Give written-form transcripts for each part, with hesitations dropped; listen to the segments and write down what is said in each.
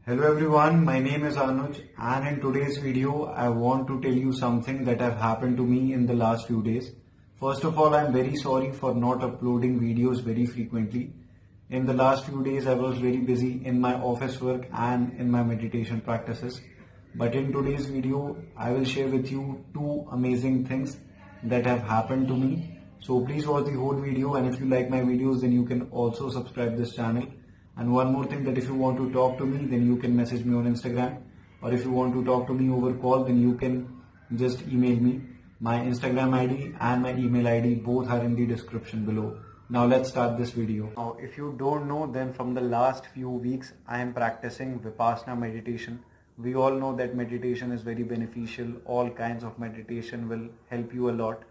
Hello everyone, my name is Anuj and in today's video I want to tell you something that have happened to me in the last few days. First of all, I'm very sorry for not uploading videos very frequently. In the last few days I was very busy in my office work and in my meditation practices. But in today's video I will share with you two amazing things that have happened to me. So please watch the whole video, and if you like my videos then you can also subscribe this channel. And one more thing, that if you want to talk to me then you can message me on Instagram, or if you want to talk to me over call then you can just email me. My Instagram ID and my email ID both are in the description below. Now let's start this video. Now if you don't know, then from the last few weeks I am practicing Vipassana meditation. We all know that meditation is very beneficial. All kinds of meditation will help you a lot.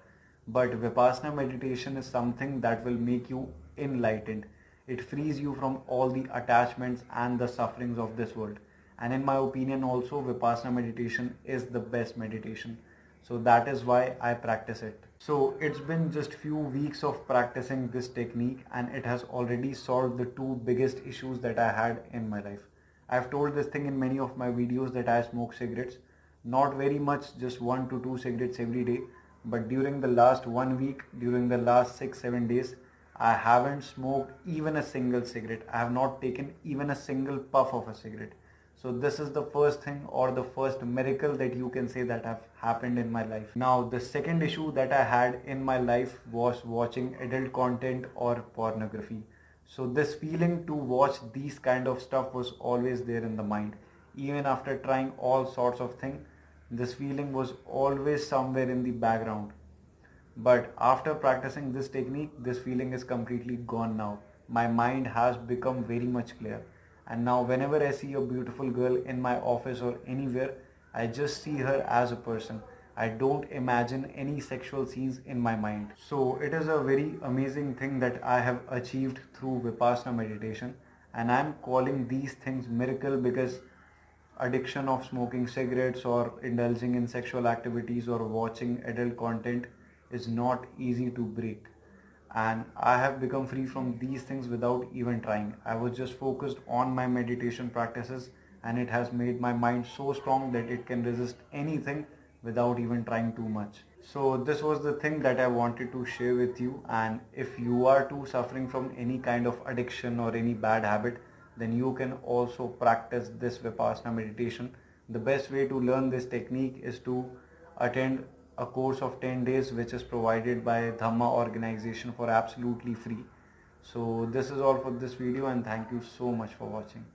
But Vipassana meditation is something that will make you enlightened. It frees you from all the attachments and the sufferings of this world. And in my opinion also, Vipassana meditation is the best meditation. So that is why I practice it. So it's been just few weeks of practicing this technique and it has already solved the two biggest issues that I had in my life. I've told this thing in many of my videos that I smoke cigarettes. Not very much, just 1 to 2 cigarettes every day. But during the last 1 week, during the last 6-7 days, I haven't smoked even a single cigarette. I have not taken even a single puff of a cigarette. So this is the first thing, or the first miracle that you can say that have happened in my life. Now the second issue that I had in my life was watching adult content or pornography. So this feeling to watch these kind of stuff was always there in the mind. Even after trying all sorts of things, this feeling was always somewhere in the background. But after practicing this technique, this feeling is completely gone now. My mind has become very much clear. And now whenever I see a beautiful girl in my office or anywhere, I just see her as a person. I don't imagine any sexual scenes in my mind. So it is a very amazing thing that I have achieved through Vipassana meditation. And I'm calling these things miracle because addiction of smoking cigarettes or indulging in sexual activities or watching adult content is not easy to break. And I have become free from these things without even trying. I was just focused on my meditation practices and it has made my mind so strong that it can resist anything without even trying too much. So this was the thing that I wanted to share with you, and if you are too suffering from any kind of addiction or any bad habit, then you can also practice this Vipassana meditation. The best way to learn this technique is to attend a course of 10 days which is provided by Dhamma organization for absolutely free. So this is all for this video, and thank you so much for watching.